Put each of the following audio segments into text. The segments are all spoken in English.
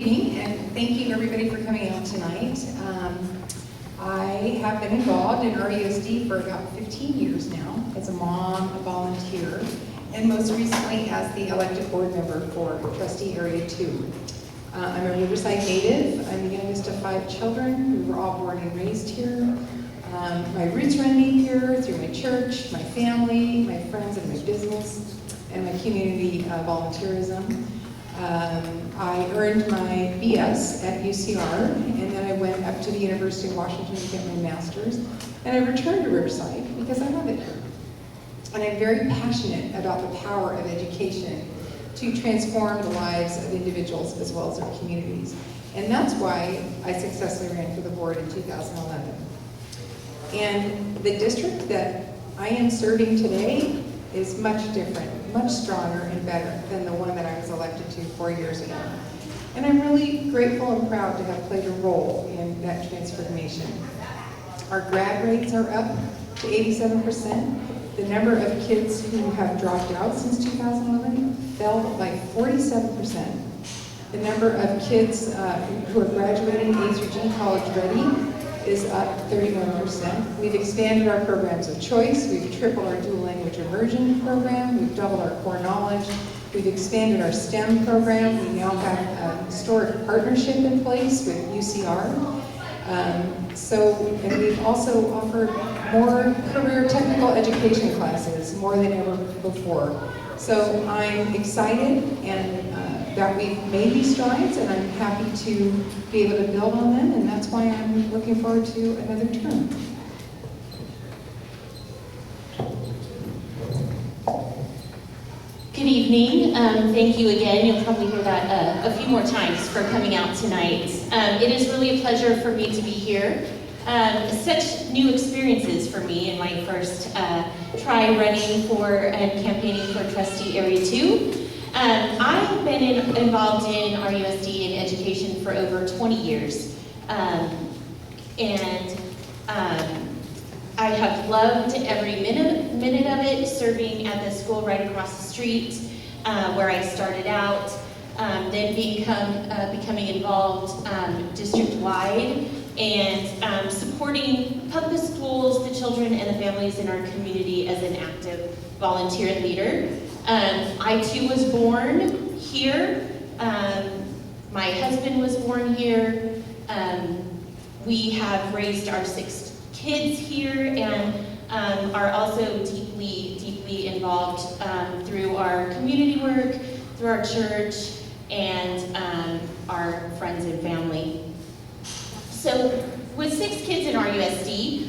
And thank you everybody for coming out tonight. I have been involved in RUSD for about 15 years now as a mom, a volunteer, and most recently as the elected board member for Trustee Area 2. I'm a Riverside native. I'm the youngest of 5 children. We were all born and raised here. My roots run me here through my church, my family, my friends, and my business, and my community volunteerism. I earned my BS at UCR, and then I went up to the University of Washington to get my master's, and I returned to Riverside because I love it here. And I'm very passionate about the power of education to transform the lives of individuals as well as our communities. And that's why I successfully ran for the board in 2011. And the district that I am serving today is much different, much stronger and better than the one that I was elected to 4 years ago. And I'm really grateful and proud to have played a role in that transformation. Our grad rates are up to 87%. The number of kids who have dropped out since 2011 fell by 47%. The number of kids who are graduating A through G college ready is up 31%. We've expanded our programs of choice. We've tripled our dual language immersion program. We've doubled our core knowledge. We've expanded our STEM program. We now have a historic partnership in place with UCR. And we've also offered more career technical education classes, more than ever before. So I'm excited and that we've made these strides, and I'm happy to be able to build on them, and that's why I'm looking forward to another term. Good evening. Thank you again. You'll probably hear that a few more times for coming out tonight. It is really a pleasure for me to be here. Such new experiences for me in my first try running for and campaigning for Trustee Area 2. I've been involved in RUSD and education for over 20 years. I have loved every minute of it, serving at the school right across the street where I started out, then becoming involved district-wide and supporting public schools, the children and the families in our community as an active volunteer leader. I too was born here. My husband was born here. We have raised our 6 kids here and are also deeply involved through our community work, through our church, and our friends and family. So with 6 kids in RUSD,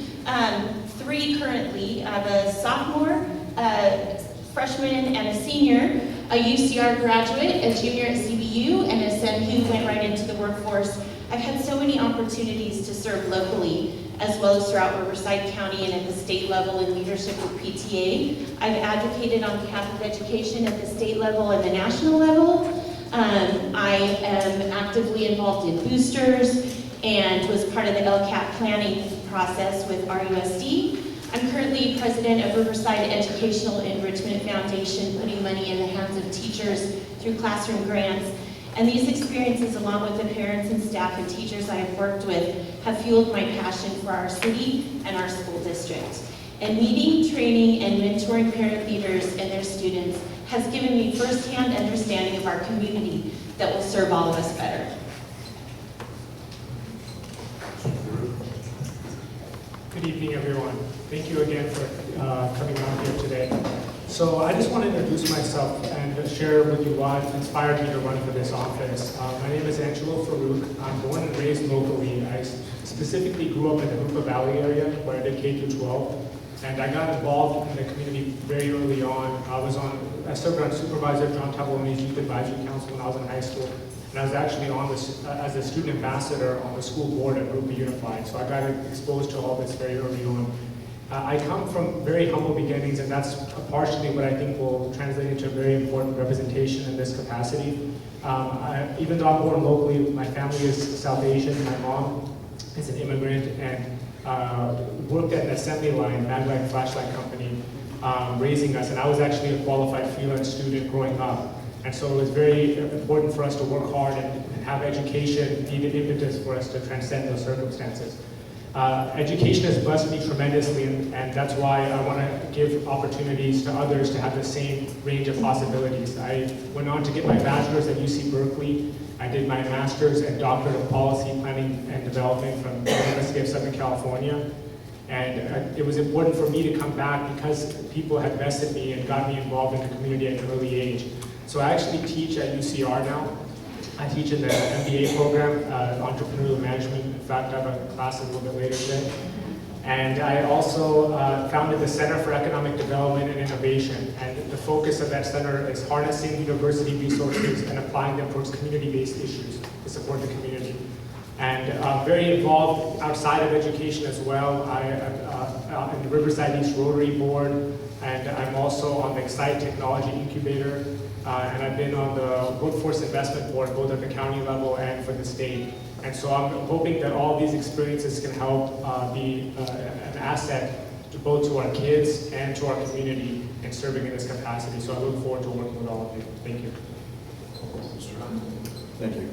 3 currently, I have a sophomore, a freshman, and a senior, a UCR graduate, a junior at CBU, and a son who went right into the workforce. I've had so many opportunities to serve locally, as well as throughout Riverside County and at the state level in leadership with PTA. I've advocated on behalf of education at the state level and the national level. I am actively involved in boosters and was part of the LCAP planning process with RUSD. I'm currently president of Riverside Educational Enrichment Foundation, putting money in the hands of teachers through classroom grants. And these experiences, along with the parents and staff and teachers I have worked with, have fueled my passion for our city and our school district. And meeting, training, and mentoring parent leaders and their students has given me firsthand understanding of our community that will serve all of us better. Good evening, everyone. Thank you again for coming out here today. So I just want to introduce myself and share with you what inspired me to run for this office. My name is Angelov Farooq. I'm born and raised locally. I specifically grew up in the Hoopa Valley area where I did K-12. And I got involved in the community very early on. I served on Supervisor John Tavolini's Youth Advisory Council when I was in high school. And I was actually on this, as a student ambassador on the school board at Hoopa Unified. So I got exposed to all this very early on. I come from very humble beginnings, and that's partially what I think will translate into a very important representation in this capacity. Even though I'm born locally, my family is South Asian. My mom is an immigrant and worked at an assembly line, Maglite flashlight company, raising us. And I was actually a qualified freelance student growing up. And so it was very important for us to work hard and have education be the impetus for us to transcend those circumstances. Education has blessed me tremendously, and that's why I want to give opportunities to others to have the same range of possibilities. I went on to get my bachelor's at UC Berkeley. I did my master's and doctorate of policy planning and development from the University of Southern California. And it was important for me to come back because people had vested me and got me involved in the community at an early age. So I actually teach at UCR now. I teach in the MBA program, entrepreneurial management. In fact, I have a class a little bit later today. And I also founded the Center for Economic Development and Innovation. And the focus of that center is harnessing university resources and applying them towards community-based issues to support the community. And I'm very involved outside of education as well. I am in the Riverside East Rotary Board, and I'm also on the Excite Technology Incubator. And I've been on the Workforce Investment Board, both at the county level and for the state. And so I'm hoping that all these experiences can help be an asset to both to our kids and to our community in serving in this capacity. So I look forward to working with all of you. Thank you. Thank you.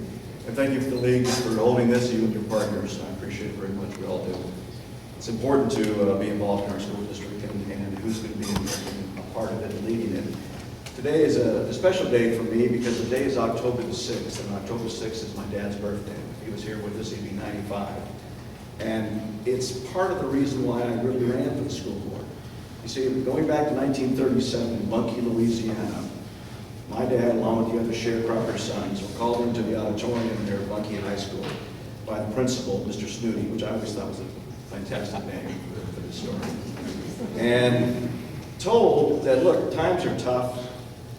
And thank you for the league for holding this, you and your partners. I appreciate it very much. We all do. It's important to be involved in our school district and who's going to be a part of it and leading it. Today is a special day for me because the day is October the 6th, and October 6th is my dad's birthday. If he was here with us, he'd be 95. And it's part of the reason why I really ran for the school board. You see, going back to 1937 in Bunkie, Louisiana, my dad, along with the other sharecropper sons, were called into the auditorium there at Bunkie High School by the principal, Mr. Snooty, which I always thought was a fantastic name for this story, and told that, look, times are tough,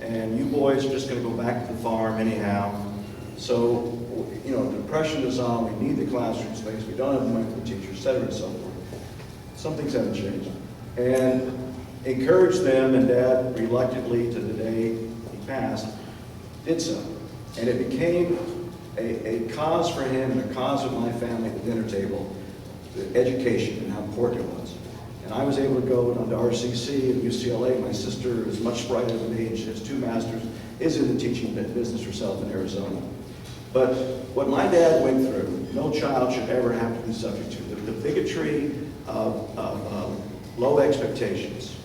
and you boys are just going to go back to the farm anyhow. So, you know, depression is on, we need the classroom space, we don't have the money for the teachers, et cetera, and so forth. Some things haven't changed. And encouraged them, and Dad, reluctantly to the day he passed, did so. And it became a cause for him and a cause of my family at the dinner table, the education and how important it was. And I was able to go down to RCC at UCLA. My sister is much brighter than me, and she has 2 masters, is in the teaching business herself in Arizona. But what my dad went through, no child should ever have to be subject to. The bigotry of low expectations.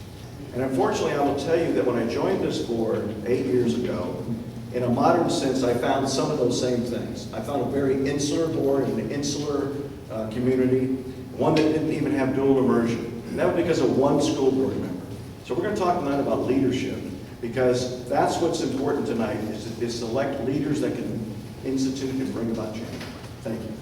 And unfortunately, I will tell you that when I joined this board 8 years ago, in a modern sense, I found some of those same things. I found a very insular board and an insular community, one that didn't even have dual immersion. And that was because of one school board member. So we're going to talk tonight about leadership, because that's what's important tonight, is select leaders that can institute and bring about change. Thank you.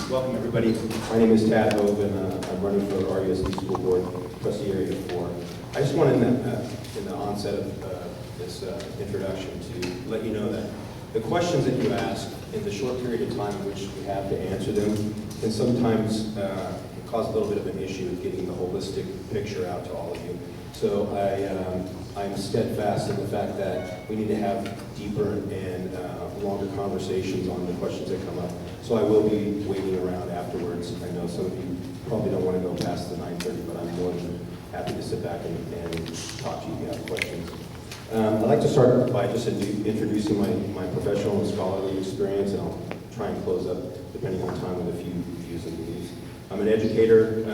Welcome, everybody. My name is Tad Hove, and I'm running for RUSD School Board, Trustee Area 4. I just wanted in the onset of this introduction to let you know that the questions that you ask in the short period of time in which we have to answer them can sometimes cause a little bit of an issue with getting the holistic picture out to all of you. So I'm steadfast in the fact that we need to have deeper and longer conversations on the questions that come up. So I will be waiting around afterwards. I know some of you probably don't want to go past the 9:30, but I'm more than happy to sit back and talk to you if you have questions. I'd like to start by just introducing my professional and scholarly experience, and I'll try and close up, depending on time, with a few views and beliefs. I'm an educator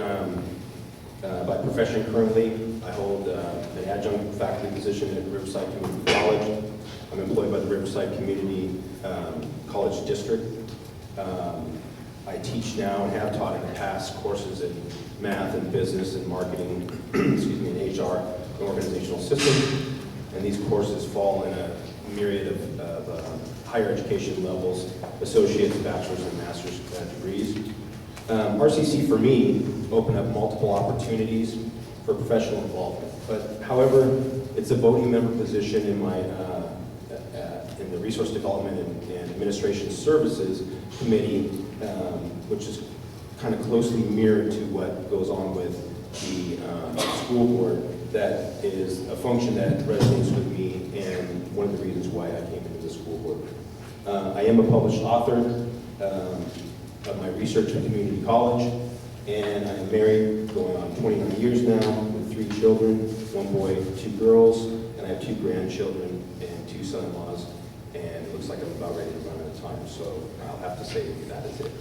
by profession currently. I hold an adjunct faculty position at Riverside Community College. I'm employed by the Riverside Community College District. I teach now and have taught in the past courses in math and business and marketing, excuse me, in HR and organizational systems. And these courses fall in a myriad of higher education levels, associate's, bachelor's, and master's degrees. RCC for me opened up multiple opportunities for professional involvement. But however, it's a voting member position in my in the Resource Development and Administration Services Committee, which is kind of closely mirrored to what goes on with the school board. That is a function that resonates with me, and one of the reasons why I came into the school board. I am a published author of my research at community college, and I am married, going on 29 years now, with three children, one boy, two girls, and I have two grandchildren and two son-in-laws, and it looks like I'm about ready to run out of time, so I'll have to say that is it.